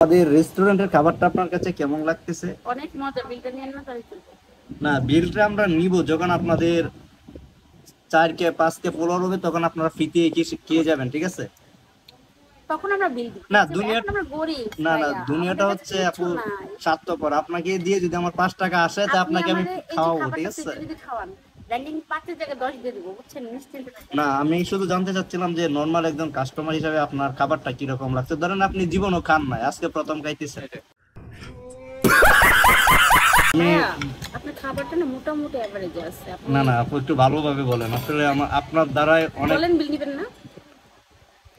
আমাদের রেস্টুরেন্টের খাবারটা আপনার কাছে কেমন লাগতেছে? অনেক মজা, বিলটা নিয়ে না তাই তো। না, বিলটা আমরা নিব যখন আপনাদের 4 কে 5 কে ফলোয়ার হবে তখন আপনারা ফ্রিতে খেয়ে যাবেন, ঠিক আছে? তখন আমরা বিল দিব, ঠিক না আছে ভাই? দুনিয়া এখন আমরা গরিব না না ভাইয়া, দুনিয়াটা আমাদের কাছে হচ্ছে কিচ্ছু আপু নাই। স্বার্থপর। আপনাকে দিয়ে যদি আমার 5 টাকা আসে তা আপনি আপনাকে আমি আমাদের এই যে খাওয়াবো, ঠিক খাবারটা আছে? ফ্রিতে যদি খাওয়ান, র্যাঙ্কিং 5 এর জায়গায় 10 দিয়ে দিব, বুঝছেন? নিশ্চিন্তে থাকেন। না, আমি শুধু জানতে চাচ্ছিলাম যে নর্মাল একজন কাস্টমার হিসেবে আপনার খাবারটা কিরকম লাগছে। ধরেন আপনি জীবনও খান নাই, আজকে প্রথম খাইতেছেন। আমি ভাইয়া, আপনার খাবারটা না মোটামুটি এভারেজে আছে। আপনি না না আপু, একটু ভালোভাবে বলেন। আসলে আপনার দ্বারাই অনেক। বলেন বিল নিবেন না?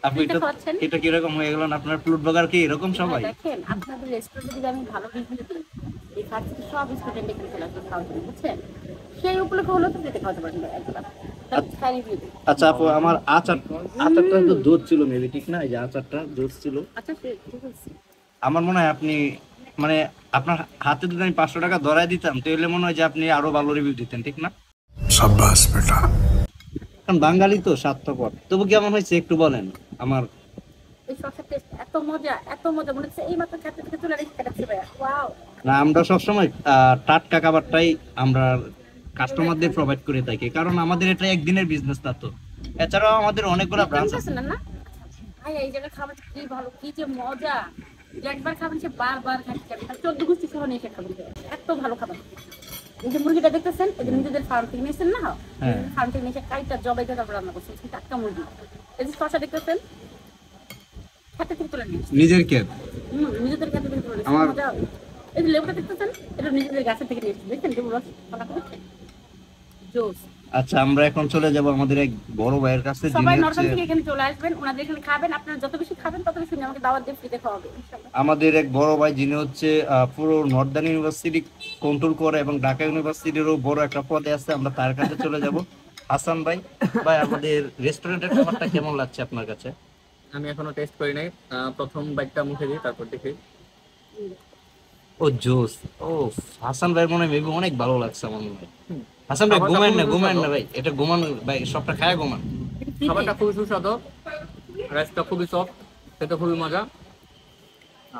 আপু ফ্রিতে এটা খাওয়াচ্ছেন। এটা কিরকম হয়ে গেল? আপনার ফ্লুট বাগার কি এরকম হ্যাঁ সবাই? দেখেন, আপনাদের রেস্টুরেন্টে যদি আমি ভালো রিভিউ দিই, এই কাজ থেকে সব স্টুডেন্ট এখানে চলে আসবে খাওয়ার জন্য, বুঝছেন? সেই উপলক্ষে হলেও তো ফ্রিতে খাওয়াতে পারেন একবার। তাহলে রিভিউ দিই। আচ্ছা আপু, আমার আচারটা তো জোর ছিল মেবি, ঠিক না? এই যে আচারটা জোর ছিল। আচ্ছা ঠিক আছে। আমার মনে হয় আপনি মানে আপনার হাতে যদি আমি 500 টাকা ধরাই দিতাম তাহলে মনে হয় যে আপনি আরো ভালো রিভিউ দিতেন, ঠিক না? शाबाश बेटा। কারণ বাঙালি তো স্বার্থপর। তবু কেমন হয়েছে একটু বলেন আমার। এই শসার টেস্ট এত মজা, এত মজা, মনে হচ্ছে এই মাত্র খেতে থেকে তুলে রেখে খাচ্ছি ভাইয়া। ওয়াও। না, আমরা সবসময় টাটকা খাবারটাই আমরা কাস্টমারদের প্রোভাইড করে থাকি, কারণ আমাদের এটা একদিনের বিজনেস না তো। এছাড়াও আমাদের অনেকগুলো ব্রাঞ্চ আছে। না না ভাই, এই জায়গায় খাবার কি ভালো, কি যে মজা! যে একবার খাবেন সে বারবার খাইতে চাবেন, 14 গোষ্ঠী সহ নিয়ে এসে খাবেন ভাইয়া। এত ভালো খাবার। এই যে মুরগিটা দেখতেছেন, এই যে নিজেদের ফার্ম থেকে নিয়েছেন না? হ্যাঁ। ফার্ম থেকে নিয়ে এসে কাইটা জবাই দিয়ে তারপর রান্না করছেন, টাটকা মুরগি। এই যে শসা দেখতেছেন, খেতে থেকে তুলে নিয়েছেন। নিজের ক্ষেত। নিজেদের কাছে থেকে তুলে নিয়েছেন, আমার মজা। এই যে লেবুটা দেখতেছেন, এটা নিজেদের গাছের থেকে নিয়েছেন, দেখছেন লেবু রস পাকা করে? জোস। আচ্ছা, আমরা এখন চলে যাব আমাদের এক বড় ভাইয়ের কাছে, যিনি সবাই হচ্ছে নরসিং থেকে এখানে চলে আসবেন, ওনাদের এখানে খাবেন। আপনারা যত বেশি খাবেন তত বেশি আমাকে দাওয়াত দিয়ে ফ্রিতে খাওয়াবে ইনশাআল্লাহ। আমাদের এক বড় ভাই, যিনি হচ্ছে পুরো নর্দার্ন ইউনিভার্সিটি কন্ট্রোল করে এবং ঢাকা ইউনিভার্সিটিরও বড় একটা পদে আছে। আমরা তার কাছে চলে যাব। হাসান ভাই, ভাই আমাদের রেস্টুরেন্টের খাবারটা কেমন লাগছে আপনার কাছে? আমি এখনো টেস্ট করি নাই। প্রথম বাইটটা মুখে দিই, তারপর দেখি। ও জোস। ও, হাসান ভাইয়ের মনে হয় মেবি অনেক ভালো লাগছে আমার মনে হয়। হুম। হাসান ভাই খাবারটা ঘুমান খুবই না, ঘুমান সুস্বাদু। না ভাই, এটা ঘুমান ভাই, সবটা খায় ঘুমান। খাবারটা খুবই সুস্বাদু, রাইসটা খুবই সফট, খেতে খুবই মজা।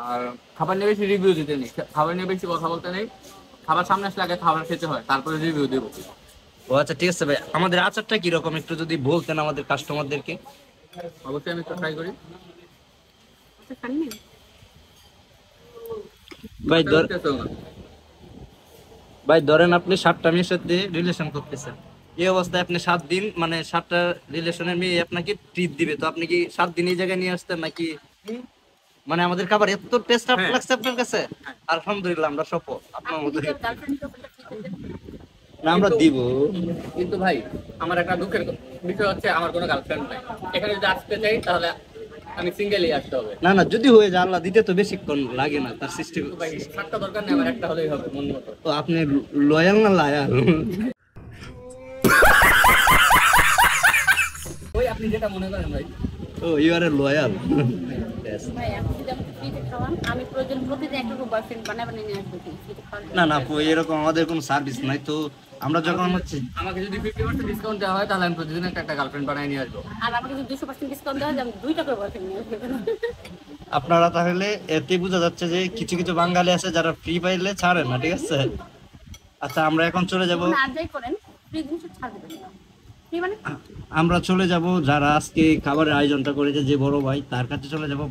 আর খাবার নিয়ে বেশি রিভিউ দিতে নেই, খাবার নিয়ে বেশি কথা বলতে নেই। খাবার সামনে আসলে আগে খাবার খেতে হয়, তারপরে রিভিউ দেবো। ও আচ্ছা, ঠিক আছে ভাই। আমাদের আচারটা কিরকম একটু যদি বলতেন আমাদের কাস্টমারদেরকে। অবশ্যই আমি ট্রাই করি। আচ্ছা, খাননি? ভাই আচারের taste না। ভাই ধরেন আপনি 7টা মেয়ের সাথে রিলেশন করতেছেন, এই অবস্থায় আপনি 7 দিন মানে 7টা রিলেশনের মেয়ে আপনাকে ট্রিট দিবে, তো আপনি কি 7 দিন এই জায়গায় নিয়ে আসতেন নাকি? মানে আমাদের খাবার এত টেস্ট হ্যাঁ। লাগছে আপনার কাছে? আলহামদুলিল্লাহ, আমরা সফল আপনার আপনি মতো। যদি গার্লফ্রেন্ড সবটা ফ্রিতে দেন। না, আমরা কিন্তু- দিব। কিন্তু ভাই, আমার একটা দুঃখের বিষয় হচ্ছে আমার কোনো গার্লফ্রেন্ড নাই। এখানে যদি আসতে চাই তাহলে আমি সিঙ্গেলই আসতে হবে। না না, যদি হয়ে যায় আল্লাহ দিতে তো বেশিক্ষণ লাগে না, তার সিস্টেম। কিন্তু ভাই, সাতটা দরকার নেই, আমার একটা হলেই হবে মন মতো। তো আপনি লয়াল না লায়াল? ওই আপনি যেটা মনে করেন ভাই। ও, ইউ আর এ লয়াল। ভাই, আপনি যদি আমাকে ফ্রিতে খাওয়ান, আমি প্রয়োজন প্রতিদিন একটা বয়ফ্রেন্ড বানায় নিয়ে আসবো ফ্রিতে খাওয়ার জন্য। না না আপু, এরকম আমাদের কোনো সার্ভিস নাই তো। আমরা যখন হচ্ছে আমাকে যদি 50% ডিসকাউন্ট দেওয়া হয় তাহলে আমি প্রতিদিন একটা গার্লফ্রেন্ড বানিয়ে নিয়ে আসবো। আর আমাকে যদি 200% ডিসকাউন্ট দেওয়া হয়, আমি 2টা করে বয়ফ্রেন্ড নিয়ে আসবো। আপনারা তাহলে এতে বোঝা যাচ্ছে যে কিছু কিছু বাঙালি আছে যারা ফ্রি পাইলে ছাড়ে না, ঠিক আছে? আচ্ছা, আমরা এখন চলে যাব। আর যাই করেন, ফ্রি জিনিস ছাড় দেবেন না। ফ্রি মানে আমরা চলে যাব যারা আজকে খাবারের আয়োজনটা করেছে, যে বড় ভাই, তার কাছে চলে যাব।